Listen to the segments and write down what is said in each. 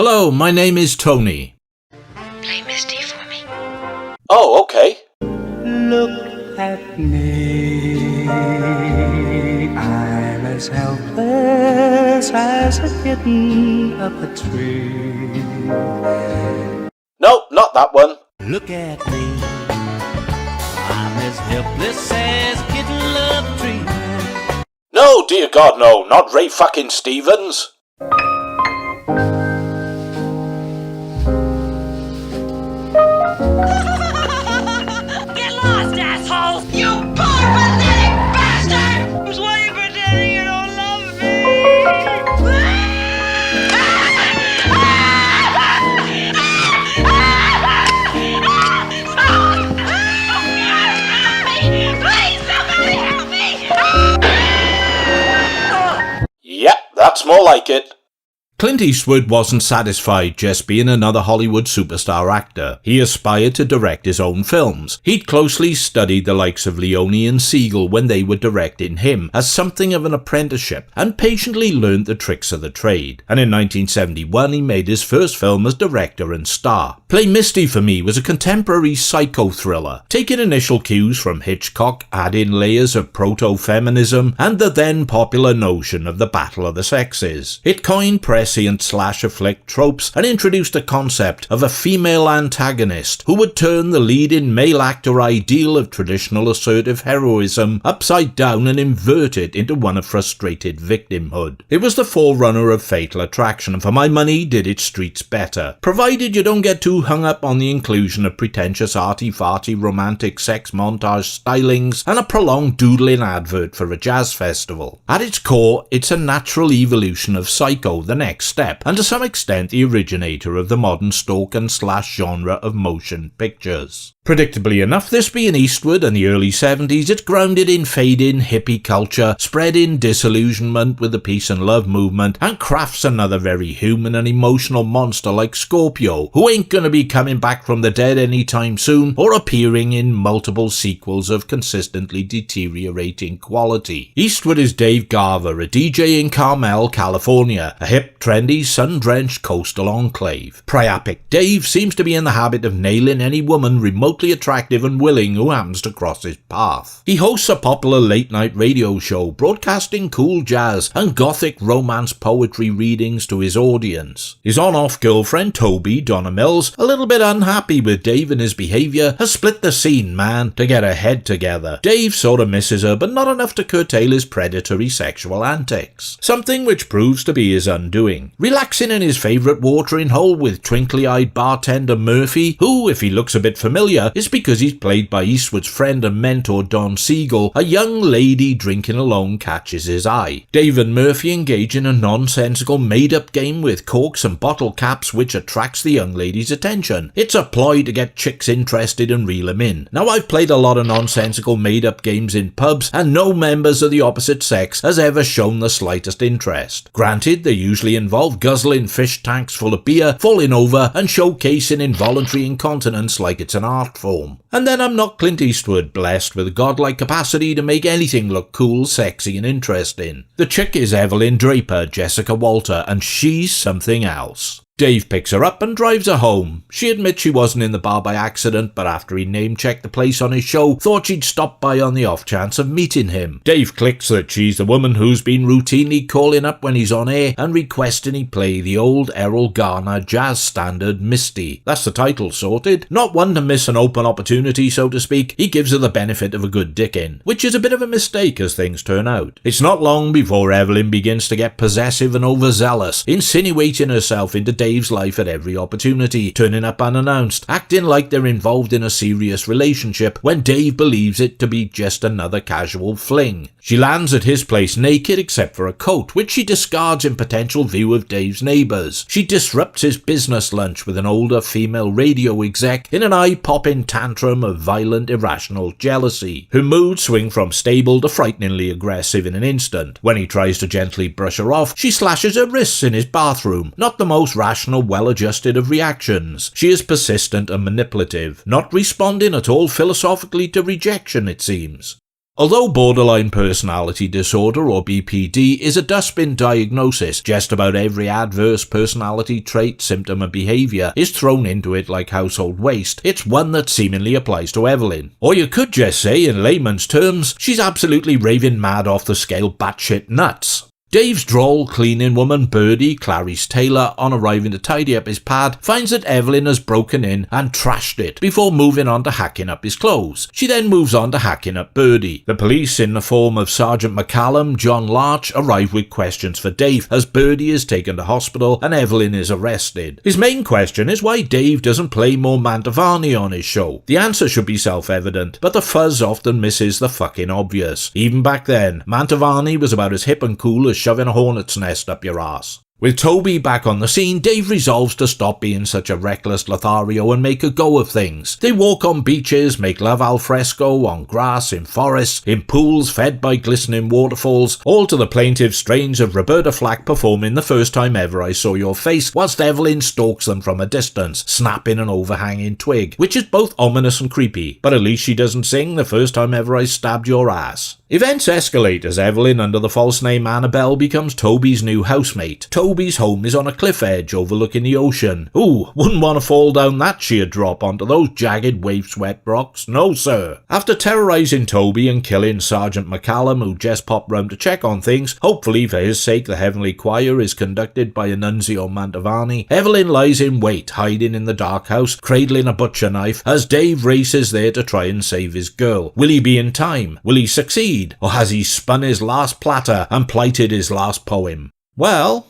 Hello, my name is Tony. Play Misty for me. Oh, okay. Look at me, I'm as helpless as a kitten up a tree. No, not that one. Look at me, I'm as helpless as a kitten up a tree. No, dear God, no, not Ray fucking Stevens. Get lost, assholes! You poor pathetic bastard! Why are you pretending you don't love me? Please, somebody help me! Yep, that's more like it. Clint Eastwood wasn't satisfied just being another Hollywood superstar actor. He aspired to direct his own films. He'd closely studied the likes of Leone and Siegel when they were directing him as something of an apprenticeship, and patiently learned the tricks of the trade. And in 1971 he made his first film as director and star. Play Misty for Me was a contemporary psycho-thriller, taking initial cues from Hitchcock, adding layers of proto-feminism and the then popular notion of the battle of the sexes. It coined prescient slasher flick tropes and introduced a concept of a female antagonist who would turn the leading male actor ideal of traditional assertive heroism upside down and invert it into one of frustrated victimhood. It was the forerunner of Fatal Attraction, and for my money did its streets better, provided you don't get too hung up on the inclusion of pretentious arty-farty romantic sex montage stylings and a prolonged doodling advert for a jazz festival. At its core, it's a natural evolution of Psycho, the next step, and to some extent the originator of the modern stalk and slash genre of motion pictures. Predictably enough, this being Eastwood and the early 70s, it's grounded in fading hippie culture, spreading disillusionment with the peace and love movement, and crafts another very human and emotional monster like Scorpio, who ain't gonna be coming back from the dead anytime soon, or appearing in multiple sequels of consistently deteriorating quality. Eastwood is Dave Garver, a DJ in Carmel, California, a hip, trendy, sun-drenched coastal enclave. Priapic Dave seems to be in the habit of nailing any woman remotely attractive and willing who happens to cross his path. He hosts a popular late-night radio show, broadcasting cool jazz and gothic romance poetry readings to his audience. His on-off girlfriend, Toby, Donna Mills, a little bit unhappy with Dave and his behaviour, has split the scene, man, to get her head together. Dave sort of misses her, but not enough to curtail his predatory sexual antics. Something which proves to be his undoing. Relaxing in his favourite watering hole with twinkly-eyed bartender Murphy, who, if he looks a bit familiar, is because he's played by Eastwood's friend and mentor Don Siegel, a young lady drinking alone catches his eye. Dave and Murphy engage in a nonsensical made-up game with corks and bottle caps which attracts the young lady's attention. It's a ploy to get chicks interested and reel them in. Now, I've played a lot of nonsensical made-up games in pubs, and no members of the opposite sex has ever shown the slightest interest. Granted, they usually involve guzzling fish tanks full of beer, falling over, and showcasing involuntary incontinence like it's an art form. And then I'm not Clint Eastwood, blessed with a godlike capacity to make anything look cool, sexy and interesting. The chick is Evelyn Draper, Jessica Walter, and she's something else. Dave picks her up and drives her home. She admits she wasn't in the bar by accident, but after he name-checked the place on his show, thought she'd stop by on the off chance of meeting him. Dave clicks that she's the woman who's been routinely calling up when he's on air and requesting he play the old Erroll Garner jazz standard Misty. That's the title sorted. Not one to miss an open opportunity, so to speak, he gives her the benefit of a good dicking, which is a bit of a mistake as things turn out. It's not long before Evelyn begins to get possessive and overzealous, insinuating herself into Dave's life at every opportunity, turning up unannounced, acting like they're involved in a serious relationship when Dave believes it to be just another casual fling. She lands at his place naked except for a coat, which she discards in potential view of Dave's neighbours. She disrupts his business lunch with an older female radio exec in an eye-popping tantrum of violent, irrational jealousy. Her moods swing from stable to frighteningly aggressive in an instant. When he tries to gently brush her off, she slashes her wrists in his bathroom. Not the most rational, well-adjusted of reactions. She is persistent and manipulative, not responding at all philosophically to rejection, it seems. Although borderline personality disorder, or BPD, is a dustbin diagnosis, just about every adverse personality trait, symptom and behaviour is thrown into it like household waste. It's one that seemingly applies to Evelyn. Or you could just say, in layman's terms, she's absolutely raving mad off the scale batshit nuts. Dave's droll cleaning woman Birdie, Clarice Taylor, on arriving to tidy up his pad, finds that Evelyn has broken in and trashed it before moving on to hacking up his clothes. She then moves on to hacking up Birdie. The police, in the form of Sergeant McCallum, John Larch, arrive with questions for Dave as Birdie is taken to hospital and Evelyn is arrested. His main question is why Dave doesn't play more Mantovani on his show. The answer should be self-evident, but the fuzz often misses the fucking obvious. Even back then, Mantovani was about as hip and cool as shoving a hornet's nest up your ass. With Toby back on the scene, Dave resolves to stop being such a reckless Lothario and make a go of things. They walk on beaches, make love al fresco, on grass, in forests, in pools fed by glistening waterfalls, all to the plaintive strains of Roberta Flack performing The First Time Ever I Saw Your Face, whilst Evelyn stalks them from a distance, snapping an overhanging twig, which is both ominous and creepy, but at least she doesn't sing The First Time Ever I Stabbed Your Ass. Events escalate as Evelyn, under the false name Annabelle, becomes Toby's new housemate. Toby's home is on a cliff edge overlooking the ocean. Ooh, wouldn't want to fall down that sheer drop onto those jagged wave-swept rocks, no sir. After terrorising Toby and killing Sergeant McCallum, who just popped round to check on things, hopefully for his sake the Heavenly Choir is conducted by Annunzio Mantovani, Evelyn lies in wait, hiding in the dark house, cradling a butcher knife, as Dave races there to try and save his girl. Will he be in time? Will he succeed? Or has he spun his last platter and plighted his last poem? Well,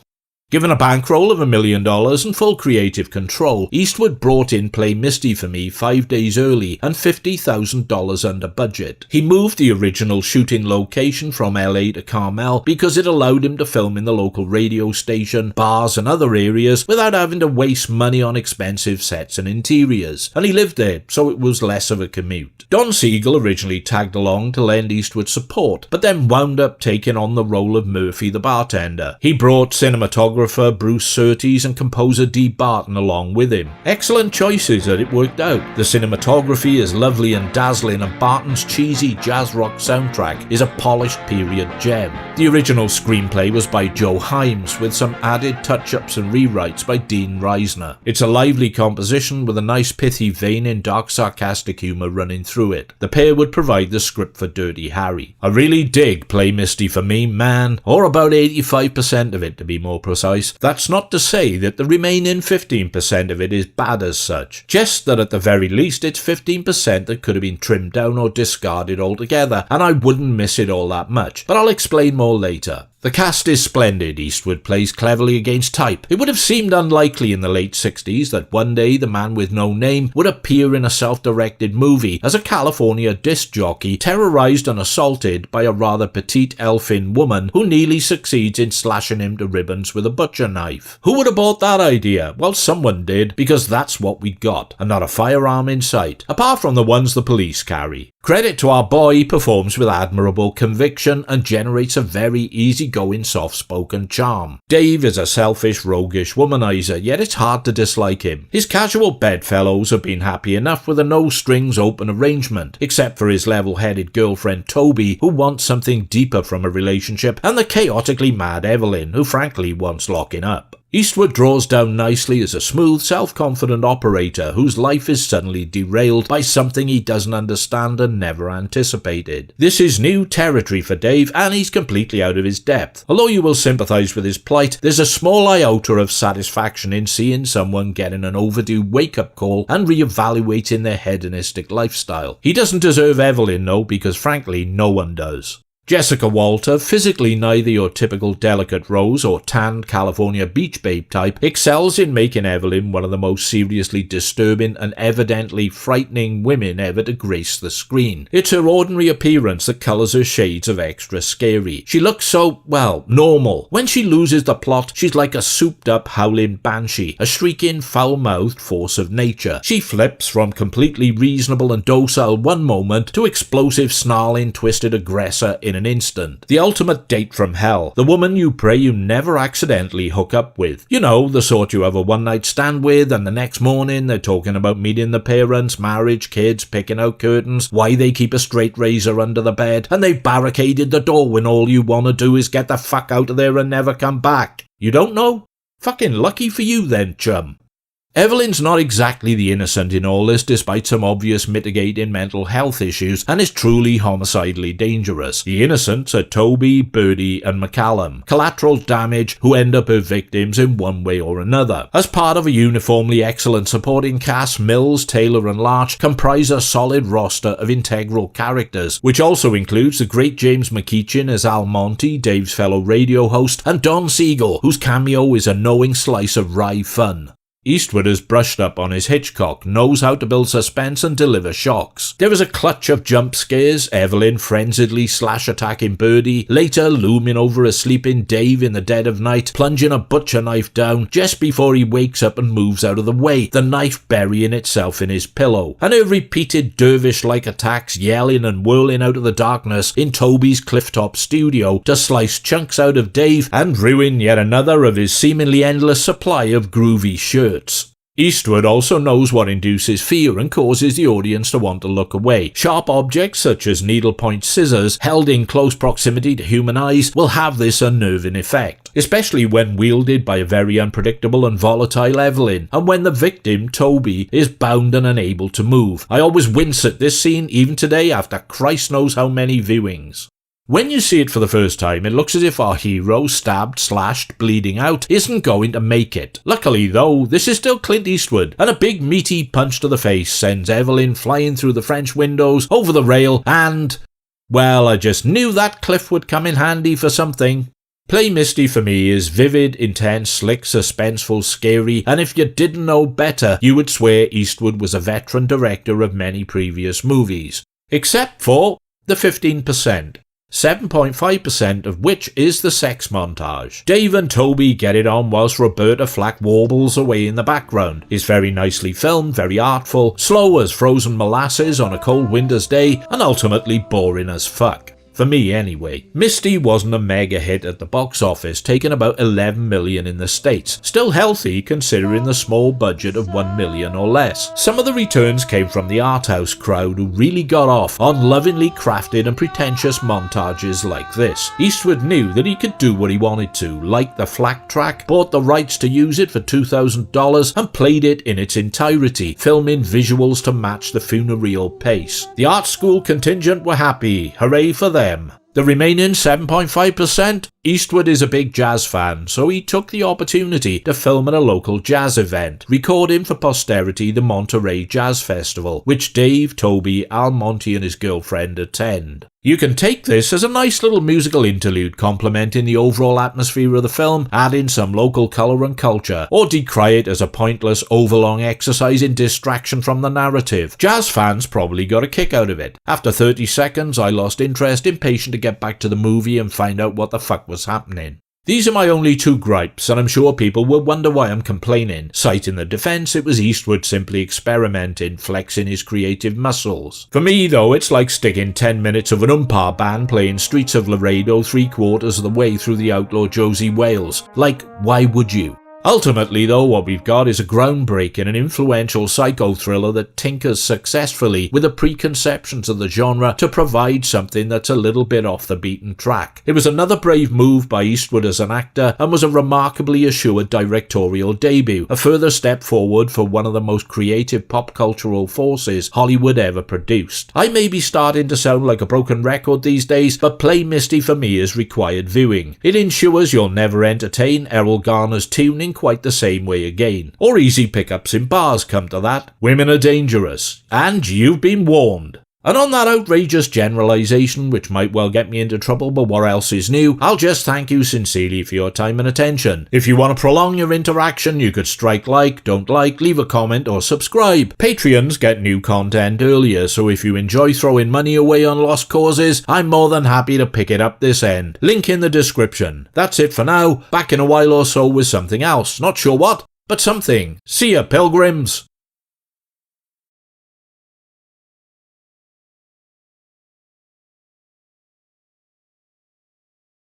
given a bankroll of $1 million and full creative control, Eastwood brought in Play Misty for Me 5 days early and $50,000 under budget. He moved the original shooting location from LA to Carmel because it allowed him to film in the local radio station, bars and other areas without having to waste money on expensive sets and interiors, and he lived there, so it was less of a commute. Don Siegel originally tagged along to lend Eastwood support, but then wound up taking on the role of Murphy the bartender. He brought cinematographer Bruce Surtees and composer Dee Barton along with him. Excellent choices that it worked out. The cinematography is lovely and dazzling, and Barton's cheesy jazz rock soundtrack is a polished period gem. The original screenplay was by Joe Hyams, with some added touch-ups and rewrites by Dean Reisner. It's a lively composition with a nice pithy vein and dark sarcastic humour running through it. The pair would provide the script for Dirty Harry. I really dig Play Misty for Me, man, or about 85% of it to be more precise. That's not to say that the remaining 15% of it is bad as such, just that at the very least it's 15% that could have been trimmed down or discarded altogether, and I wouldn't miss it all that much, but I'll explain more later. The cast is splendid. Eastwood plays cleverly against type. It would have seemed unlikely in the late 60s that one day the man with no name would appear in a self-directed movie as a California disc jockey terrorized and assaulted by a rather petite elfin woman who nearly succeeds in slashing him to ribbons with a butcher knife. Who would have bought that idea? Well, someone did, because that's what we got, and not a firearm in sight, apart from the ones the police carry. Credit to our boy, he performs with admirable conviction and generates a very easy-going, soft-spoken charm. Dave is a selfish, roguish womanizer, yet it's hard to dislike him. His casual bedfellows have been happy enough with a no-strings open arrangement, except for his level-headed girlfriend Toby, who wants something deeper from a relationship, and the chaotically mad Evelyn, who frankly wants locking up. Eastwood draws down nicely as a smooth, self-confident operator whose life is suddenly derailed by something he doesn't understand and never anticipated. This is new territory for Dave, and he's completely out of his depth. Although you will sympathise with his plight, there's a small iota of satisfaction in seeing someone getting an overdue wake-up call and re-evaluating their hedonistic lifestyle. He doesn't deserve Evelyn, though, because frankly, no one does. Jessica Walter, physically neither your typical delicate rose or tanned California beach babe type, excels in making Evelyn one of the most seriously disturbing and evidently frightening women ever to grace the screen. It's her ordinary appearance that colours her shades of extra scary. She looks so, well, normal. When she loses the plot, she's like a souped-up howling banshee, a shrieking, foul-mouthed force of nature. She flips from completely reasonable and docile one moment to explosive, snarling, twisted aggressor in in an instant. The ultimate date from hell. The woman you pray you never accidentally hook up with. You know, the sort you have a one-night stand with and the next morning they're talking about meeting the parents, marriage, kids, picking out curtains, why they keep a straight razor under the bed, and they've barricaded the door when all you want to do is get the fuck out of there and never come back. You don't know? Fucking lucky for you then, chum. Evelyn's not exactly the innocent in all this, despite some obvious mitigating mental health issues, and is truly homicidally dangerous. The innocents are Toby, Birdie, and McCallum, collateral damage who end up her victims in one way or another. As part of a uniformly excellent supporting cast, Mills, Taylor, and Larch comprise a solid roster of integral characters, which also includes the great James McEachin as Al Monty, Dave's fellow radio host, and Don Siegel, whose cameo is a knowing slice of wry fun. Eastwood has brushed up on his Hitchcock, knows how to build suspense and deliver shocks. There is a clutch of jump scares, Evelyn frenziedly slash-attacking Birdie, later looming over a sleeping Dave in the dead of night, plunging a butcher knife down just before he wakes up and moves out of the way, the knife burying itself in his pillow, and her repeated dervish-like attacks yelling and whirling out of the darkness in Toby's clifftop studio to slice chunks out of Dave and ruin yet another of his seemingly endless supply of groovy shirts. Eastwood also knows what induces fear and causes the audience to want to look away. Sharp objects such as needlepoint scissors held in close proximity to human eyes will have this unnerving effect, especially when wielded by a very unpredictable and volatile Evelyn, and when the victim, Toby, is bound and unable to move. I always wince at this scene even today after Christ knows how many viewings. When you see it for the first time, it looks as if our hero, stabbed, slashed, bleeding out, isn't going to make it. Luckily though, this is still Clint Eastwood, and a big meaty punch to the face sends Evelyn flying through the French windows, over the rail, and... well, I just knew that cliff would come in handy for something. Play Misty for me is vivid, intense, slick, suspenseful, scary, and if you didn't know better, you would swear Eastwood was a veteran director of many previous movies. Except for the 15%. 7.5% of which is the sex montage. Dave and Toby get it on whilst Roberta Flack warbles away in the background. It's very nicely filmed, very artful, slow as frozen molasses on a cold winter's day, and ultimately boring as fuck. For me anyway. Misty wasn't a mega hit at the box office, taking about 11 million in the States. Still healthy considering the small budget of 1 million or less. Some of the returns came from the art house crowd who really got off on lovingly crafted and pretentious montages like this. Eastwood knew that he could do what he wanted to, like the Flack track, bought the rights to use it for $2,000 and played it in its entirety, filming visuals to match the funereal pace. The art school contingent were happy, hooray for them. The remaining 7.5%? Eastwood is a big jazz fan, so he took the opportunity to film at a local jazz event, recording for posterity the Monterey Jazz Festival, which Dave, Toby, Al Monty and his girlfriend attend. You can take this as a nice little musical interlude complementing the overall atmosphere of the film, adding some local colour and culture, or decry it as a pointless, overlong exercise in distraction from the narrative. Jazz fans probably got a kick out of it. After 30 seconds, I lost interest, impatient to get back to the movie and find out what the fuck was happening. These are my only two gripes, and I'm sure people will wonder why I'm complaining. Citing the defence, it was Eastwood simply experimenting, flexing his creative muscles. For me, though, it's like sticking 10 minutes of an umpire band playing Streets of Laredo 3/4 of the way through the outlaw Josie Wales. Like, why would you? Ultimately, though, what we've got is a groundbreaking and influential psycho-thriller that tinkers successfully with the preconceptions of the genre to provide something that's a little bit off the beaten track. It was another brave move by Eastwood as an actor and was a remarkably assured directorial debut, a further step forward for one of the most creative pop-cultural forces Hollywood ever produced. I may be starting to sound like a broken record these days, but Play Misty for me is required viewing. It ensures you'll never entertain Erroll Garner's tuning quite the same way again. Or easy pickups in bars, come to that. Women are dangerous. And you've been warned. And on that outrageous generalisation, which might well get me into trouble, but what else is new, I'll just thank you sincerely for your time and attention. If you want to prolong your interaction, you could strike like, don't like, leave a comment or subscribe. Patreons get new content earlier, so if you enjoy throwing money away on lost causes, I'm more than happy to pick it up this end. Link in the description. That's it for now. Back in a while or so with something else. Not sure what, but something. See ya, pilgrims!